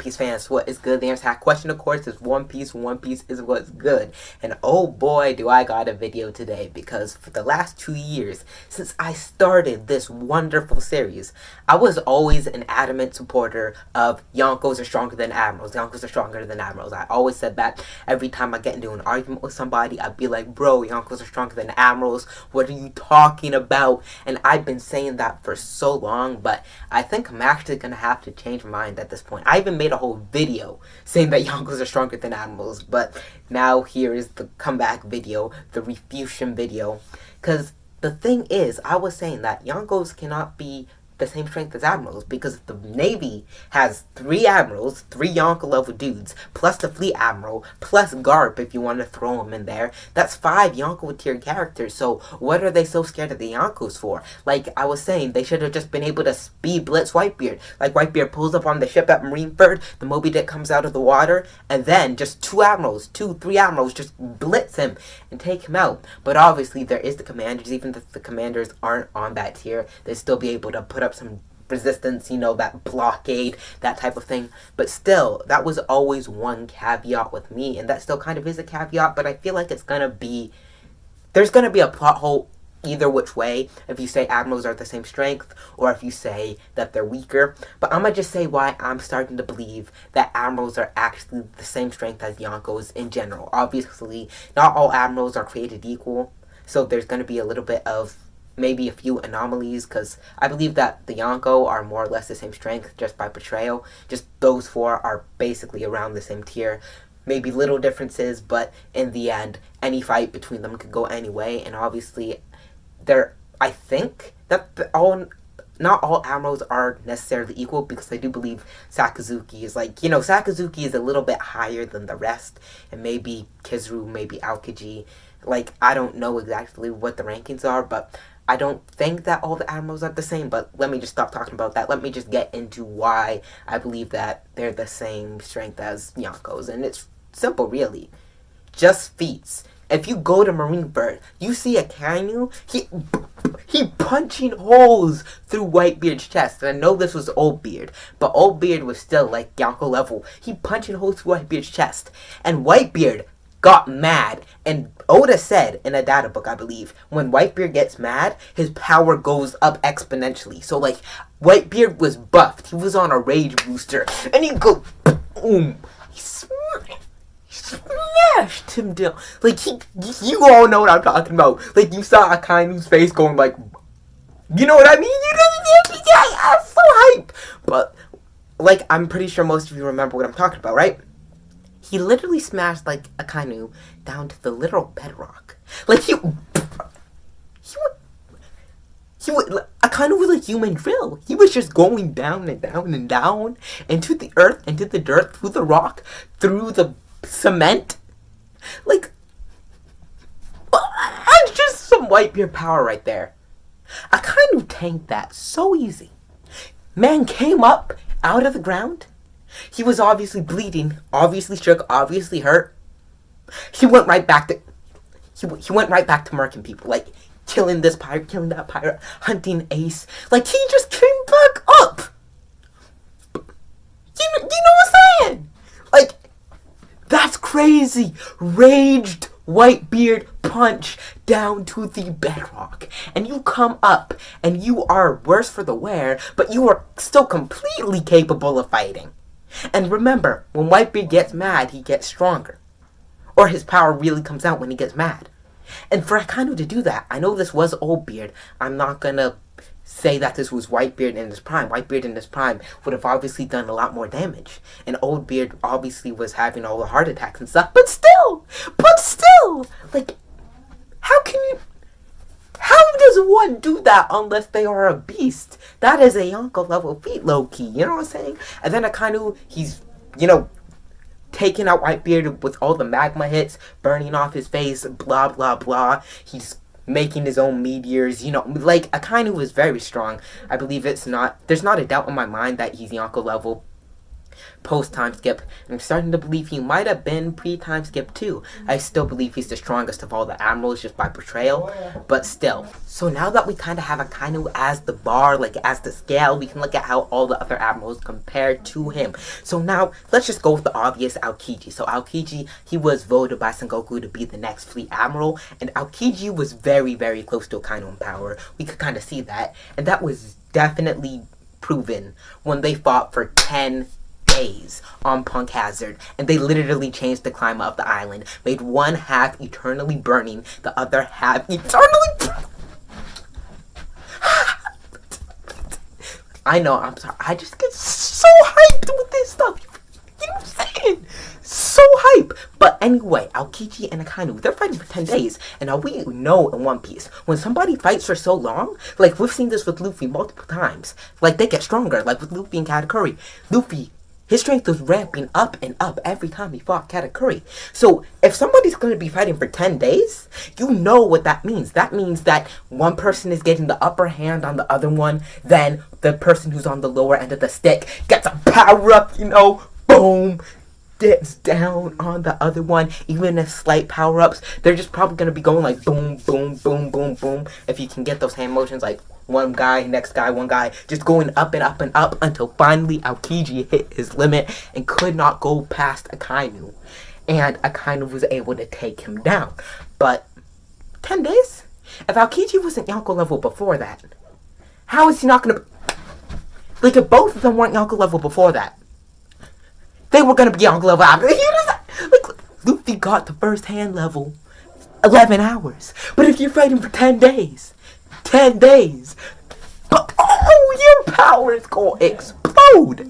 Piece fans, what is good? The answer to that question, of course, is One Piece. One Piece is what's good. And oh boy, do I got a video today, because for the last 2 years, since I started this wonderful series, I was always an adamant supporter of Yonkos are stronger than Admirals. Yonkos are stronger than Admirals. I always said that. Every time I get into an argument with somebody, I'd be like, bro, Yonkos are stronger than Admirals. What are you talking about? And I've been saying that for so long, but I think I'm actually going to have to change my mind at this point. I even made a whole video saying that Yonkos are stronger than Admirals, but now here is the comeback video, the refutation video, because the thing is, I was saying that Yonkos cannot be the same strength as Admirals, because the Navy has 3 Admirals, 3 Yonko level dudes, plus the Fleet Admiral, plus Garp if you want to throw him in there. That's 5 Yonko tier characters, so what are they so scared of the Yonkos for? Like I was saying, they should have just been able to speed blitz Whitebeard. Like Whitebeard pulls up on the ship at Marineford, the Moby Dick comes out of the water, and then just 3 Admirals just blitz him and take him out. But obviously there is the commanders. Even if the commanders aren't on that tier, they still be able to put up some resistance, you know, that blockade, that type of thing. But still, that was always one caveat with me, and that still kind of is a caveat, but I feel like there's gonna be a plot hole either which way, if you say Admirals are the same strength, or if you say that they're weaker. But I'm gonna just say why I'm starting to believe that Admirals are actually the same strength as Yonkos in general. Obviously, not all Admirals are created equal, so there's gonna be a little bit of maybe a few anomalies, because I believe that the Yonko are more or less the same strength just by portrayal. Just those 4 are basically around the same tier. Maybe little differences, but in the end, any fight between them could go any way. And obviously, I think that not all Admirals are necessarily equal, because I do believe Sakazuki is Sakazuki is a little bit higher than the rest, and maybe Kizaru, maybe Aokiji. Like, I don't know exactly what the rankings are, but I don't think that all the Admirals are the same. But let me just stop talking about that. Let me just get into why I believe that they're the same strength as Yonkos. And it's simple, really. Just feats. If you go to Marineford, you see a Kainu, he punching holes through Whitebeard's chest. And I know this was Old Beard, but Old Beard was still like Yonko level. He punching holes through Whitebeard's chest. And Whitebeard got mad, and Oda said in a data book, I believe, when Whitebeard gets mad, his power goes up exponentially. So like, Whitebeard was buffed, he was on a rage booster, and he go boom, he smashed him down. Like, you all know what I'm talking about. Like, you saw Akainu's face going like, you know what I mean? I'm so hype. But like, I'm pretty sure most of you remember what I'm talking about, right? He literally smashed, like, Akainu down to the literal bedrock. Like, Akainu was a human drill. He was just going down and down and down into the earth, into the dirt, through the rock, through the cement. Like, that's just some Whitebeard power right there. Akainu tanked that so easy. Man came up out of the ground. He was obviously bleeding, obviously shook, obviously hurt. He went right back to murking people, like killing this pirate, killing that pirate, hunting Ace. Like, he just came back up. You know what I'm saying? Like, that's crazy. Raged Whitebeard punch down to the bedrock, and you come up and you are worse for the wear, but you are still completely capable of fighting. And remember, when Whitebeard gets mad, he gets stronger. Or his power really comes out when he gets mad. And for Akainu to do that, I know this was Old Beard. I'm not gonna say that this was Whitebeard in his prime. Whitebeard in his prime would have obviously done a lot more damage. And Old Beard obviously was having all the heart attacks and stuff. But still! Like, how does one do that unless they are a beast? That is a Yonko level feat, low-key, you know what I'm saying? And then Akainu, he's, taking out Whitebeard with all the magma hits, burning off his face, blah, blah, blah. He's making his own meteors, like, Akainu is very strong. I believe there's not a doubt in my mind that he's Yonko level. post-time skip. I'm starting to believe he might have been pre-time skip too. I still believe he's the strongest of all the Admirals just by portrayal, but still. So now that we kind of have Akainu as the bar, like as the scale, we can look at how all the other Admirals compare to him. So now, let's just go with the obvious Aokiji. So Aokiji, he was voted by Sengoku to be the next Fleet Admiral, and Aokiji was very, very close to Akainu in power. We could kind of see that, and that was definitely proven when they fought for 10 days on Punk Hazard, and they literally changed the climate of the island, made one half eternally burning, the other half eternally I know, I'm sorry, I just get so hyped with this stuff, you know what I'm saying? So hype. But anyway, Aokiji and Akainu, they're fighting for 10 days. And now we know in One Piece, when somebody fights for so long, like we've seen this with Luffy multiple times, like they get stronger, like with Luffy and Katakuri. Luffy, his strength was ramping up and up every time he fought Katakuri. So if somebody's going to be fighting for 10 days, you know what that means. That means that one person is getting the upper hand on the other one, then the person who's on the lower end of the stick gets a power up, you know, boom, gets down on the other one. Even if slight power-ups, they're just probably going to be going like boom, boom, boom, boom, boom. If you can get those hand motions, like one guy, next guy, one guy, just going up and up and up until finally Aokiji hit his limit and could not go past Akainu. And Akainu was able to take him down. But 10 days? If Aokiji wasn't Yonko level before that, how is he not going to... Like, if both of them weren't Yonko level before that, they were going to be Yonko level after. Like, Luffy got to first hand level 11 hours. But if you're fighting for 10 days, 10 days, but oh, your powers go explode.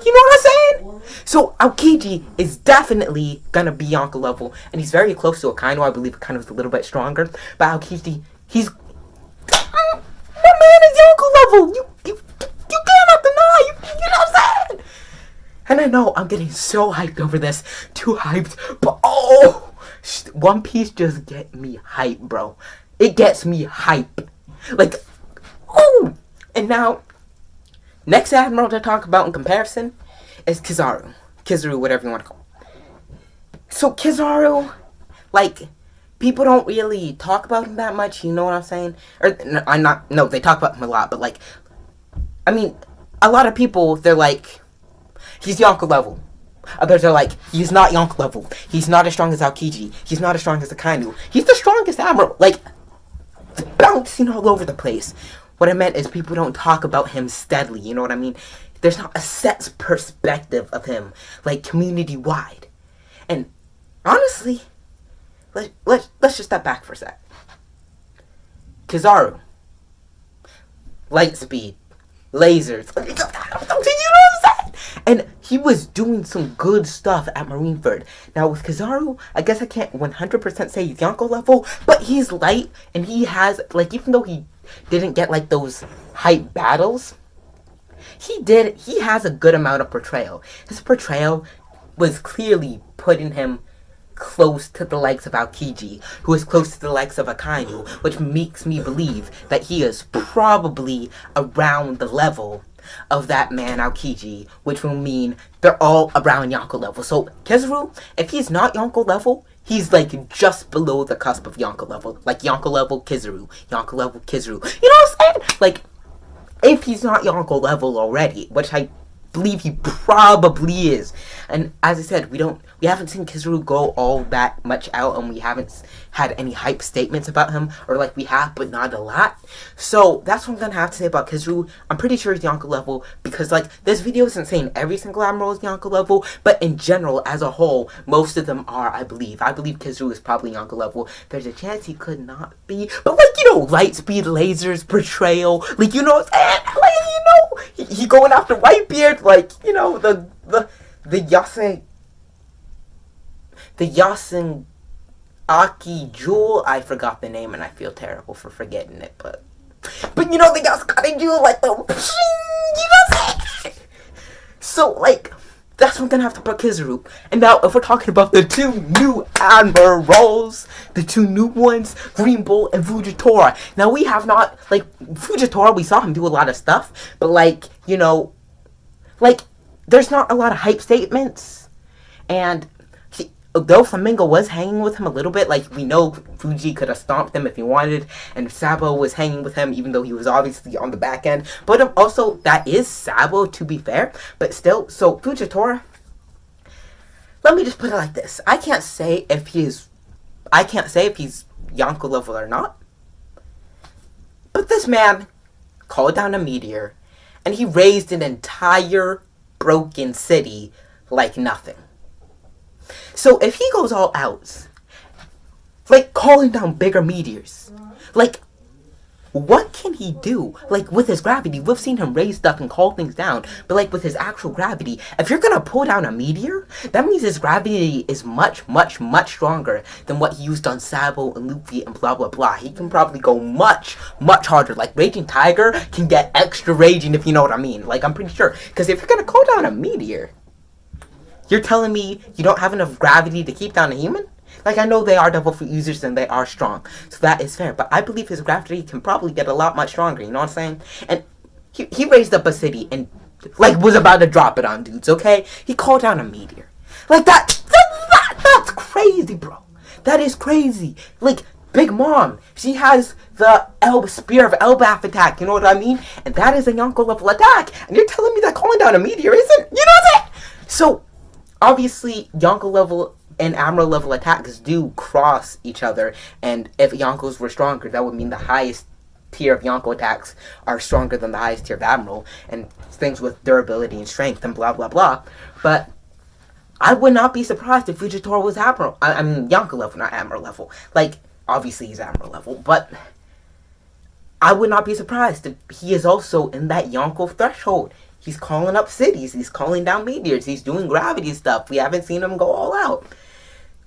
You know what I'm saying? So Aokiji is definitely going to be Yonko level. And he's very close to Akainu. I believe Akainu's a little bit stronger. But Aokiji, he's... My man is Yonko level. You cannot deny. You know what I'm saying? And I know I'm getting so hyped over this. Too hyped. But oh, One Piece just get me hyped, bro. It gets me hype. Like, oh. And now, next Admiral to talk about in comparison is Kizaru. Kizaru, whatever you want to call him. So Kizaru, like, people don't really talk about him that much, you know what I'm saying? Or, no, they talk about him a lot, but like, I mean, a lot of people, they're like, he's Yonko level. Others are like, he's not Yonko level. He's not as strong as Aokiji. He's not as strong as Akainu. He's the strongest Admiral. Like, bouncing all over the place. What I meant is people don't talk about him steadily, you know what I mean? There's not a set perspective of him, like, community-wide. And, honestly, let's just step back for a sec. Kizaru. Light speed. Lasers. You know what I'm saying? And he was doing some good stuff at Marineford. Now with Kizaru, I guess I can't 100% say he's Yonko level, but he's light, and he has, like, even though he didn't get, like, those hype battles, he has a good amount of portrayal. His portrayal was clearly putting him close to the likes of Aokiji, who is close to the likes of Akainu, which makes me believe that he is probably around the level of that man Aokiji, which will mean they're all around Yonko level. So Kizaru, if he's not Yonko level, he's like just below the cusp of Yonko level. Like Yonko level Kizaru, Yonko level Kizaru. You know what I'm saying? Like, if he's not Yonko level already, which I believe he probably is. And as I said, we haven't seen Kizaru go all that much out, and we haven't had any hype statements about him, or like we have, but not a lot. So that's what I'm gonna have to say about Kizaru. I'm pretty sure he's Yonko level, because like this video isn't saying every single Admiral is Yonko level, but in general, as a whole, most of them are, I believe. I believe Kizaru is probably Yonko level. There's a chance he could not be, but like, you know, light speed, lasers, portrayal, like, you know, like, you know, he going after Whitebeard, like, you know, the Yasen Aki Jewel, I forgot the name and I feel terrible for forgetting it, but you know, the Yasen Jewel, like the, you know what I'm saying? So like, that's what I'm gonna have to put Kizaru. And now, if we're talking about the two new Admirals, the two new ones, Green Bull and Fujitora. Now we have not, like, Fujitora, we saw him do a lot of stuff, but like, you know, like, there's not a lot of hype statements. And though Flamingo was hanging with him a little bit, like, we know Fuji could have stomped him if he wanted, and Sabo was hanging with him even though he was obviously on the back end. But also, that is Sabo, to be fair. But still, so Fujitora, let me just put it like this. I can't say if he's Yonko level or not. But this man called down a meteor, and he raised an entire broken city like nothing. So if he goes all out, like calling down bigger meteors, like, what can he do? Like, with his gravity, we've seen him raise stuff and call things down, but like with his actual gravity, if you're gonna pull down a meteor, that means his gravity is much, much, much stronger than what he used on Sabo and Luffy and blah, blah, blah. He can probably go much, much harder. Like, Raging Tiger can get extra raging, if you know what I mean. Like, I'm pretty sure. Because if you're gonna call down a meteor, you're telling me you don't have enough gravity to keep down a human? Like, I know they are devil fruit users and they are strong, so that is fair. But I believe his gravity can probably get a lot much stronger, you know what I'm saying? And he raised up a city and, like, was about to drop it on dudes, okay? He called down a meteor. Like, that's crazy, bro. That is crazy. Like, Big Mom, she has the Spear of Elbaf attack, you know what I mean? And that is a Yonko level attack. And you're telling me that calling down a meteor isn't? You know what I'm saying? So, obviously, Yonko level and Admiral level attacks do cross each other, and if Yonkos were stronger, that would mean the highest tier of Yonko attacks are stronger than the highest tier of Admiral, and things with durability and strength and blah blah blah. But I would not be surprised if Fujitora was Admiral. I mean Yonko level, not Admiral level. Like, obviously he's Admiral level, but I would not be surprised if he is also in that Yonko threshold. He's calling up cities, he's calling down meteors, he's doing gravity stuff. We haven't seen him go all out.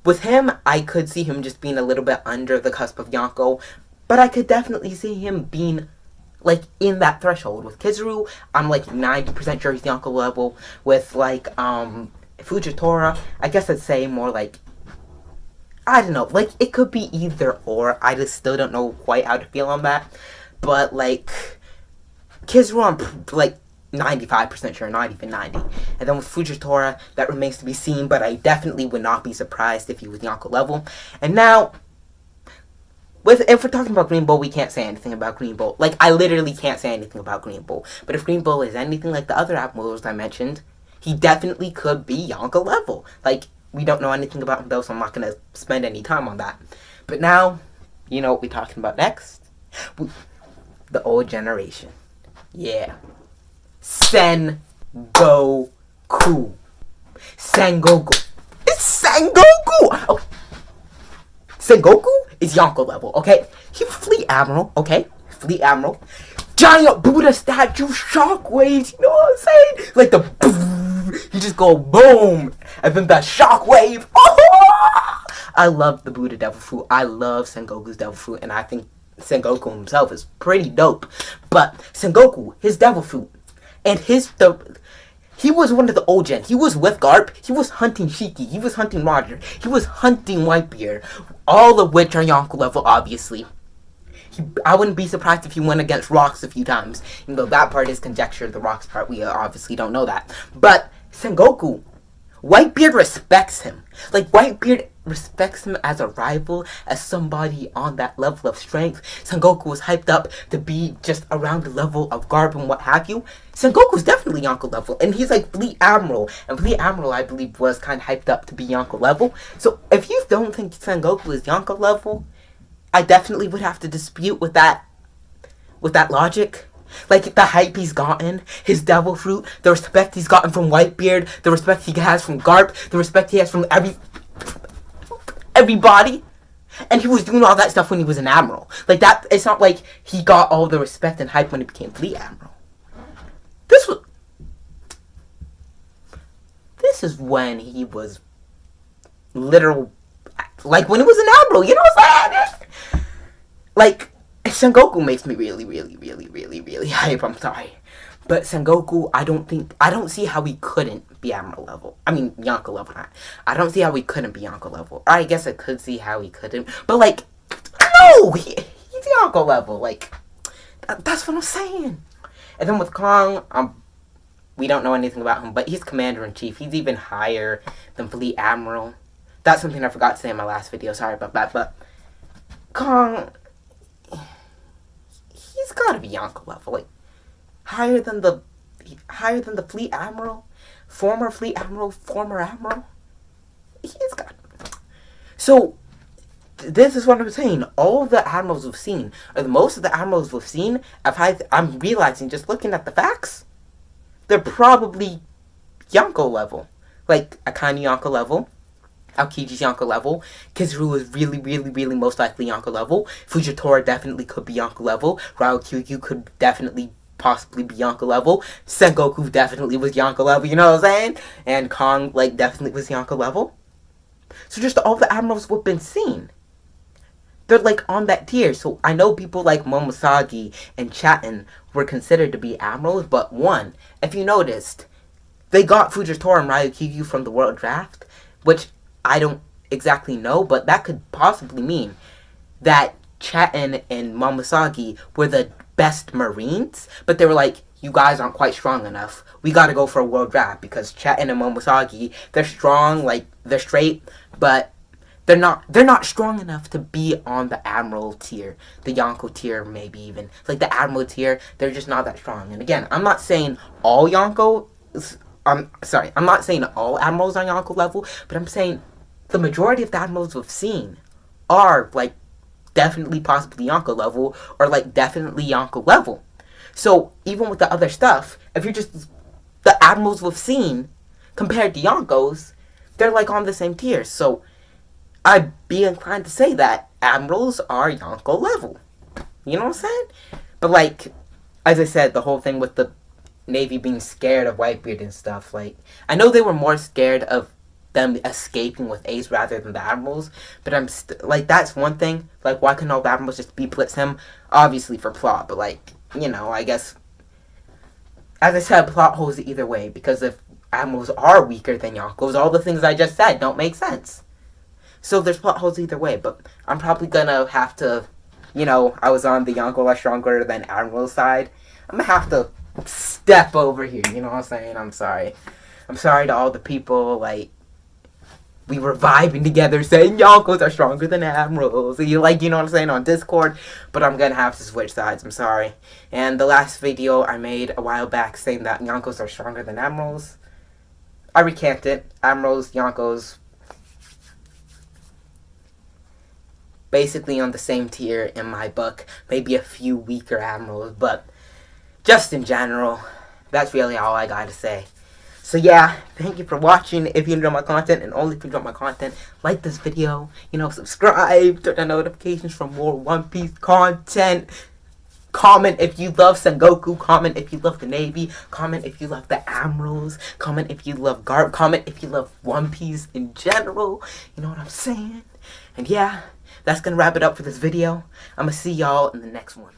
With him, I could see him just being a little bit under the cusp of Yonko, but I could definitely see him being, like, in that threshold. With Kizaru, I'm, like, 90% sure he's Yonko level. With, like, Fujitora, I guess I'd say more, like, I don't know, like, it could be either or. I just still don't know quite how to feel on that. But, like, Kizaru, I'm, like, 95% sure, not even 90. And then with Fujitora, that remains to be seen, but I definitely would not be surprised if he was Yonko level. And now, if we're talking about Green Bull, we can't say anything about Green Bull. Like, I literally can't say anything about Green Bull. But if Green Bull is anything like the other Admirals I mentioned, he definitely could be Yonko level. Like, we don't know anything about him though, so I'm not going to spend any time on that. But now, you know what we're talking about next? The old generation. Yeah. Sengoku. Sengoku. It's Sengoku! Okay. Sengoku is Yonko level, okay? He was Fleet Admiral, okay? Fleet Admiral. Giant Buddha statue shockwaves, you know what I'm saying? Like the boom, you just go boom, and then that shockwave. Oh! I love the Buddha Devil Fruit. I love Sengoku's Devil Fruit, and I think Sengoku himself is pretty dope. But Sengoku, his Devil Fruit, and he was one of the old gen. He was with Garp. He was hunting Shiki. He was hunting Roger. He was hunting Whitebeard. All of which are Yonko level, obviously. I wouldn't be surprised if he went against Rocks a few times. Even though that part is conjecture. The Rocks part, we obviously don't know that. But Sengoku, Whitebeard respects him. Like, Whitebeard respects him as a rival, as somebody on that level of strength. Sengoku was hyped up to be just around the level of Garb and what have you. Sengoku's definitely Yonko level, and he's like Fleet Admiral. And Fleet Admiral, I believe, was kind of hyped up to be Yonko level. So if you don't think Sengoku is Yonko level, I definitely would have to dispute with that logic. Like, the hype he's gotten, his Devil Fruit, the respect he's gotten from Whitebeard, the respect he has from Garp, the respect he has from everybody. And he was doing all that stuff when he was an Admiral. Like, that, it's not like he got all the respect and hype when he became Fleet Admiral. This is when he was literal, like, when he was an Admiral, you know what I'm saying? Like, Sengoku makes me really, really, really, really, really hype, I'm sorry. But Sengoku, I don't see how he couldn't be Admiral level. I mean, Yonko level, not. I don't see how he couldn't be Yonko level. Or I guess I could see how he couldn't. But, like, no! He's Yonko level. Like, that's what I'm saying. And then with Kong, we don't know anything about him, but he's Commander-in-Chief. He's even higher than Fleet Admiral. That's something I forgot to say in my last video. Sorry about that, but Kong, he's gotta be Yonko level, like higher than the Fleet Admiral, former Fleet Admiral, former Admiral. He's got. So this is what I'm saying. All the admirals we've seen, or the most of the admirals we've seen, I'm realizing just looking at the facts, they're probably Yonko level, like Akane Yonko level. Aokiji's Yonko level. Kizaru is really most likely Yonko level. Fujitora definitely could be Yonko level. Ryukyu could definitely possibly be Yonko level. Sengoku definitely was Yonko level, you know what I'm saying? And Kong, like, definitely was Yonko level. So just all the admirals we've been seeing, they're like on that tier. So I know people like Momosagi and Chatten were considered to be admirals, but one, if you noticed, they got Fujitora and Ryukyu from the World Draft, which I don't exactly know, but that could possibly mean that Chatten and Momosagi were the best Marines, but they were like, you guys aren't quite strong enough. We gotta go for a world draft, because Chatten and Momosagi, they're strong, like, they're straight, but they're not strong enough to be on the Admiral tier, the Yonko tier, maybe even. Like, the Admiral tier, they're just not that strong. And again, I'm not saying all Yonko, I'm not saying all Admirals are Yonko level, but I'm saying the majority of the Admirals we've seen are, like, definitely possibly Yonko level, or, like, definitely Yonko level. So, even with the other stuff, if you're just, the Admirals we've seen, compared to Yonkos, they're, like, on the same tier. So, I'd be inclined to say that Admirals are Yonko level. You know what I'm saying? But, like, as I said, the whole thing with the Navy being scared of Whitebeard and stuff, like, I know they were more scared of them escaping with Ace rather than the Admirals, but I'm like, that's one thing. Like, why couldn't all the Admirals just blitz him? Obviously for plot, but, like, you know, I guess, as I said, plot holes either way, because if Admirals are weaker than Yonkos, all the things I just said don't make sense. So there's plot holes either way, but I'm probably gonna have to, you know, I was on the Yonko are stronger than Admiral side. I'm gonna have to step over here, you know what I'm saying? I'm sorry. I'm sorry to all the people, like, we were vibing together saying Yonkos are stronger than Admirals. You know what I'm saying, on Discord. But I'm gonna have to switch sides, I'm sorry. And the last video I made a while back saying that Yonkos are stronger than Admirals, I recant it. Admirals, Yonkos, basically on the same tier in my book. Maybe a few weaker Admirals, but just in general, that's really all I gotta say. So yeah, thank you for watching. If you enjoy my content, and only if you enjoy my content, like this video, you know, subscribe, turn on notifications for more One Piece content. Comment if you love Sengoku, comment if you love the Navy, comment if you love the Admirals, comment if you love Garp, comment if you love One Piece in general, you know what I'm saying? And yeah, that's gonna wrap it up for this video. I'm gonna see y'all in the next one.